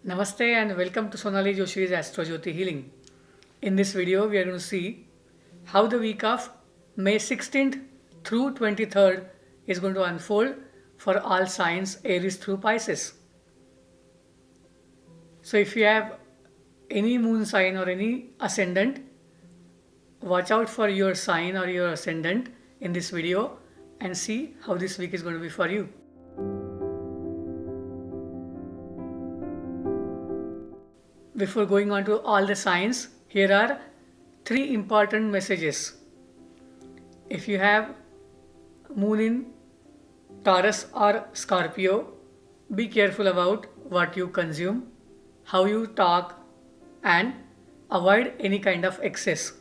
Namaste and welcome to Sonali Joshi's Astrojyoti Healing. In this video, we are going to see how the week of May 16th through 23rd is going to unfold for all signs Aries through Pisces. So, if you have any moon sign or any ascendant, watch out for your sign or your ascendant in this video and see how this week is going to be for you. Before going on to all the signs, here are three important messages. If you have moon in Taurus or Scorpio, be careful about what you consume, how you talk, and avoid any kind of excess.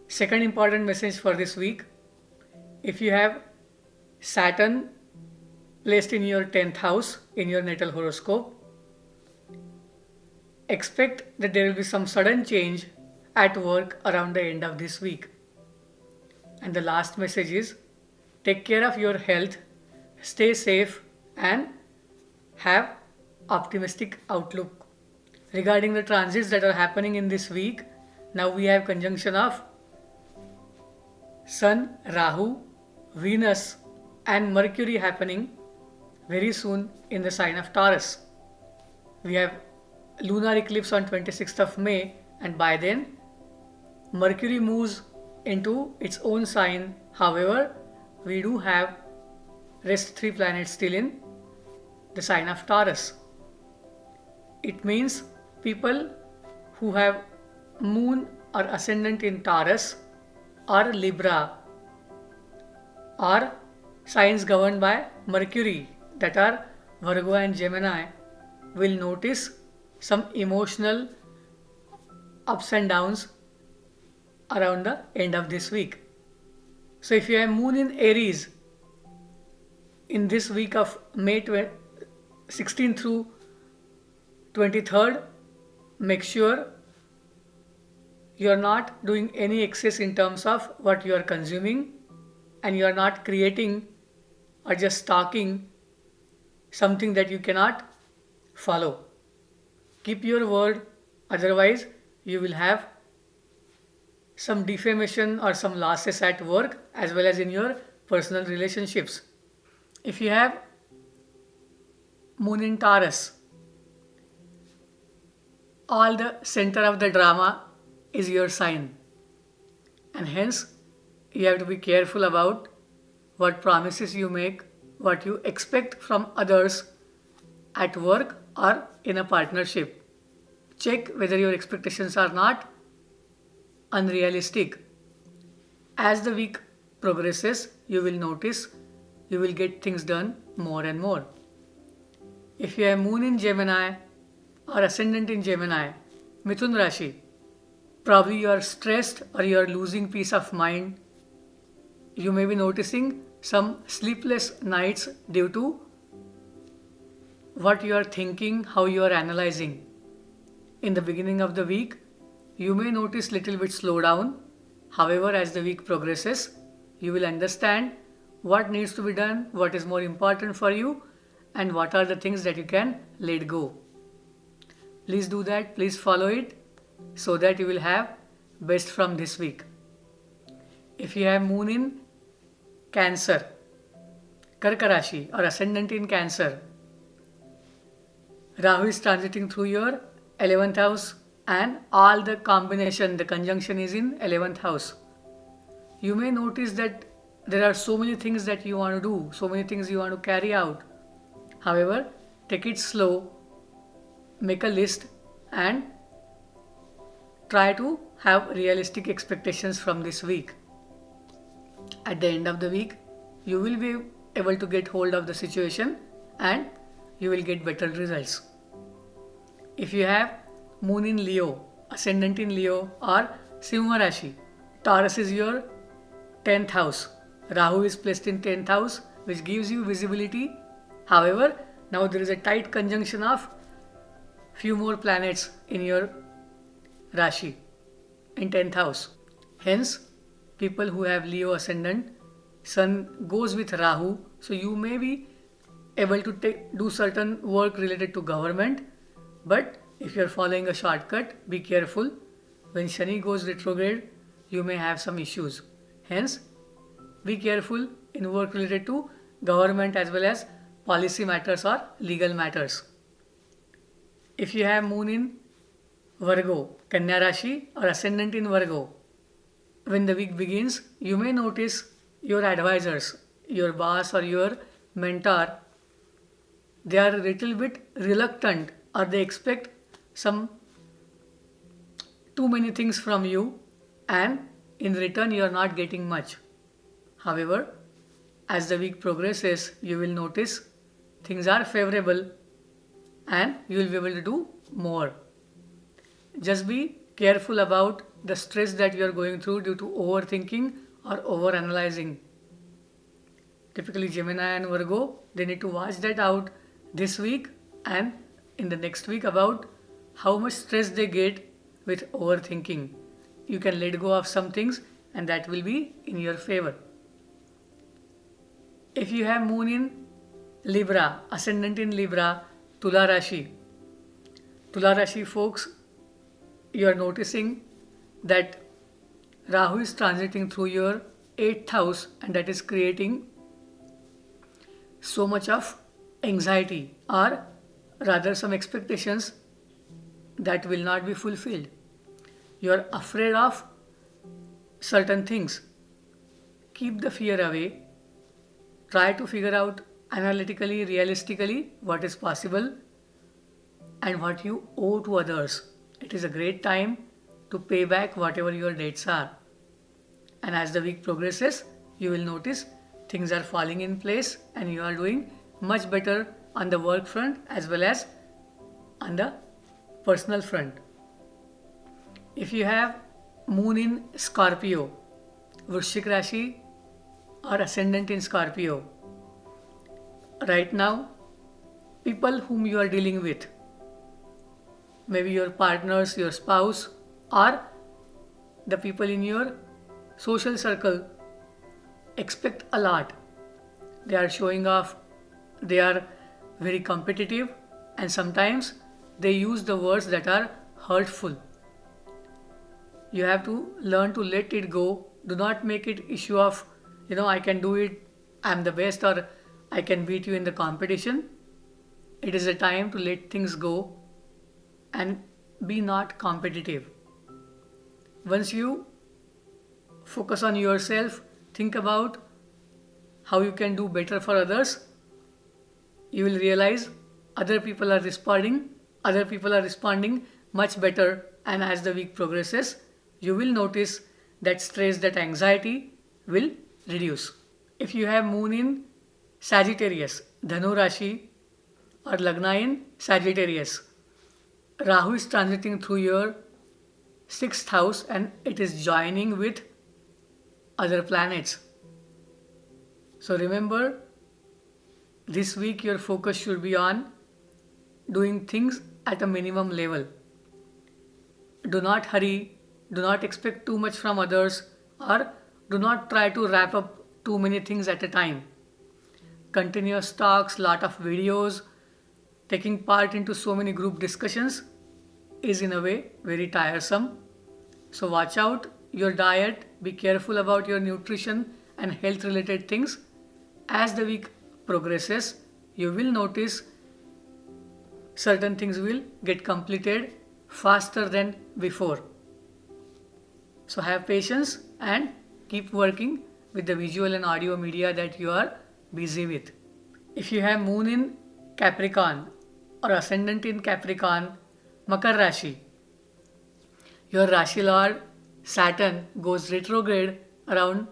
Second important message for this week, if you have Saturn placed in your 10th house in your natal horoscope, expect that there will be some sudden change at work around the end of this week. And the last message is take care of your health, stay safe, and have optimistic outlook. Regarding the transits that are happening in this week, now we have conjunction of Sun, Rahu, Venus, and Mercury happening very soon in the sign of Taurus. We have lunar eclipse on 26th of May, and by then Mercury moves into its own sign. However, we do have rest three planets still in the sign of Taurus. It means people who have moon or ascendant in Taurus or Libra or signs governed by Mercury, that are Virgo and Gemini, will notice some emotional ups and downs around the end of this week. So if you have moon in Aries in this week of May 16th through 23rd, make sure you are not doing any excess in terms of what you are consuming, and you are not creating or just stocking something that you cannot follow. Keep your word, otherwise you will have some defamation or some losses at work as well as in your personal relationships. If you have moon in Taurus, all the center of the drama is your sign, and hence you have to be careful about what promises you make, what you expect from others at work or in a partnership. Check whether your expectations are not unrealistic. As the week progresses, you will notice you will get things done more and more. If you have moon in Gemini or ascendant in Gemini, Mithun Rashi, probably you are stressed or you are losing peace of mind. You may be noticing some sleepless nights due to what you are thinking, how you are analyzing. In the beginning of the week, you may notice little bit slowdown. However, as the week progresses, you will understand what needs to be done, what is more important for you, and what are the things that you can let go. Please do that, please follow it, so that you will have best from this week. If you have moon in Cancer, Karka Rashi, or ascendant in Cancer, Rahu is transiting through your 11th house, and all the combination, the conjunction is in 11th house. You may notice that there are so many things that you want to do, so many things you want to carry out. However, take it slow, make a list, and try to have realistic expectations from this week. At the end of the week, you will be able to get hold of the situation and you will get better results. If you have moon in Leo, ascendant in Leo, or Simha Rashi, Taurus is your 10th house. Rahu is placed in 10th house, which gives you visibility. However, now there is a tight conjunction of few more planets in your Rashi in 10th house. Hence, people who have Leo ascendant, Sun goes with Rahu, so you may be able to do certain work related to government. But if you are following a shortcut, be careful. When Shani goes retrograde, you may have some issues. Hence, be careful in work related to government as well as policy matters or legal matters. If you have moon in Virgo, Kanya Rashi, or ascendant in Virgo, when the week begins, you may notice your advisors, your boss or your mentor, they are a little bit reluctant, or they expect some too many things from you, and in return you are not getting much. However, as the week progresses, you will notice things are favorable and you will be able to do more. Just be careful about the stress that you are going through due to overthinking or overanalyzing. Typically, Gemini and Virgo, they need to watch that out this week and in the next week about how much stress they get with overthinking. You can let go of some things and that will be in your favor. If you have moon in Libra, ascendant in Libra, Tula Rashi. Tula Rashi folks, you are noticing that Rahu is transiting through your 8th house and that is creating so much of anxiety, or rather some expectations that will not be fulfilled. You are afraid of certain things. Keep the fear away. Try to figure out analytically, realistically what is possible and what you owe to others. It is a great time to pay back whatever your debts are. And as the week progresses, you will notice things are falling in place and you are doing much better on the work front as well as on the personal front. If you have moon in Scorpio, Vrishchik Rashi, or ascendant in Scorpio, right now, people whom you are dealing with, maybe your partners, your spouse, or the people in your social circle, expect a lot. They are showing off, they are very competitive, and sometimes they use the words that are hurtful. You have to learn to let it go. Do not make it issue of, I can do it, I'm the best, or I can beat you in the competition. It is a time to let things go and be not competitive. Once you focus on yourself, think about how you can do better for others, you will realize other people are responding much better, and as the week progresses, you will notice that stress, that anxiety will reduce. If you have moon in Sagittarius, Dhanu Rashi, or Lagna in Sagittarius, Rahu is transiting through your 6th house and it is joining with other planets. So remember, this week your focus should be on doing things at a minimum level. Do not hurry, do not expect too much from others, or do not try to wrap up too many things at a time. Continuous talks, lot of videos, taking part into so many group discussions is in a way very tiresome. So watch out your diet, be careful about your nutrition and health related things. As the week progresses, you will notice certain things will get completed faster than before. So have patience and keep working with the visual and audio media that you are busy with. If you have moon in Capricorn or ascendant in Capricorn, Makar Rashi, your Rashi Lord Saturn goes retrograde around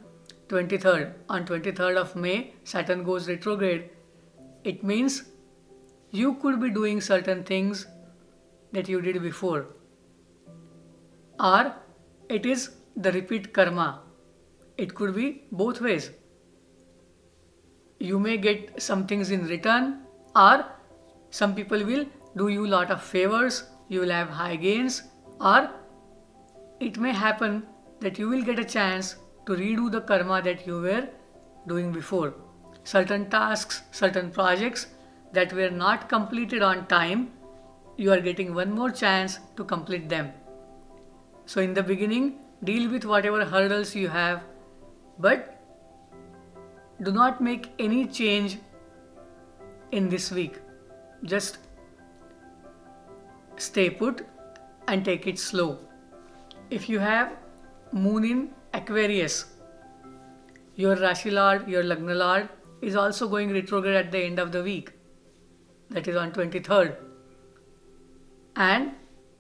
23rd. On 23rd of May, Saturn goes retrograde. It means you could be doing certain things that you did before, or it is the repeat karma. It could be both ways. You may get some things in return, or some people will do you a lot of favors, you will have high gains, or it may happen that you will get a chance to redo the karma that you were doing before. certain tasks, certain projects that were not completed on time, you are getting one more chance to complete them. So, in the beginning, deal with whatever hurdles you have, but do not make any change in this week. Just stay put and take it slow. If you have Moon in Aquarius, your Rashi Lord, your Lagna Lord is also going retrograde at the end of the week, that is on 23rd. And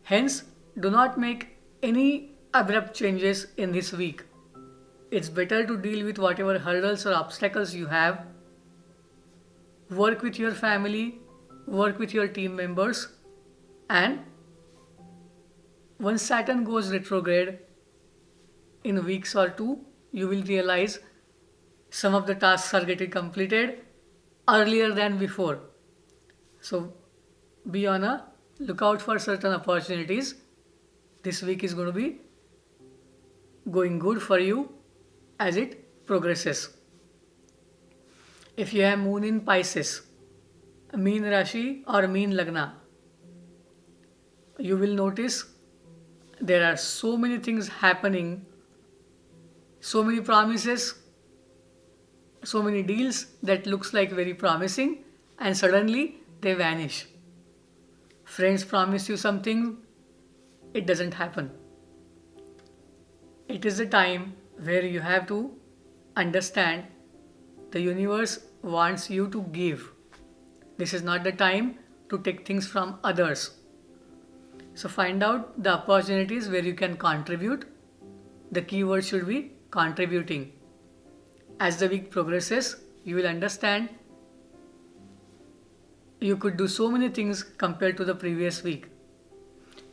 hence, do not make any abrupt changes in this week. It's better to deal with whatever hurdles or obstacles you have. Work with your family, work with your team members, and once Saturn goes retrograde in weeks or two, you will realize some of the tasks are getting completed earlier than before. So be on a lookout for certain opportunities. This week is going to be going good for you as it progresses. If you have Moon in Pisces, Meen Rashi or Meen Lagna, you will notice there are so many things happening, so many promises, so many deals that looks like very promising and suddenly they vanish. Friends promise you something, it doesn't happen. It is the time where you have to understand the universe wants you to give. This is not the time to take things from others. So find out the opportunities where you can contribute. The keyword should be contributing. As the week progresses, you will understand you could do so many things compared to the previous week.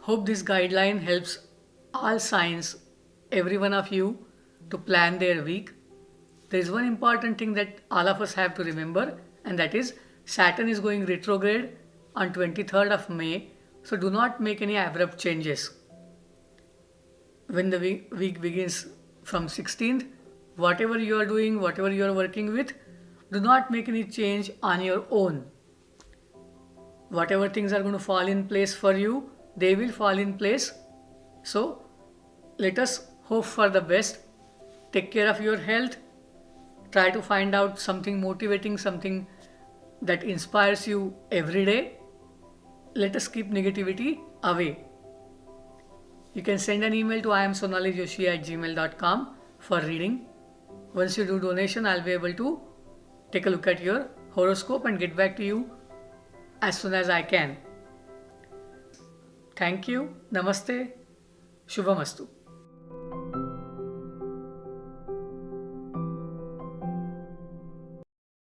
Hope this guideline helps all signs, every one of you, to plan their week. There is one important thing that all of us have to remember, and that is Saturn is going retrograde on 23rd of May. So do not make any abrupt changes. When the week begins from 16th, whatever you are doing, whatever you are working with, do not make any change on your own. Whatever things are going to fall in place for you, they will fall in place. So let us hope for the best. Take care of your health. Try to find out something motivating, something that inspires you every day. Let us keep negativity away. You can send an email to iamsonalijoshi@gmail.com for reading. Once you do donation, I'll be able to take a look at your horoscope and get back to you as soon as I can. Thank you. Namaste. Shubhamastu.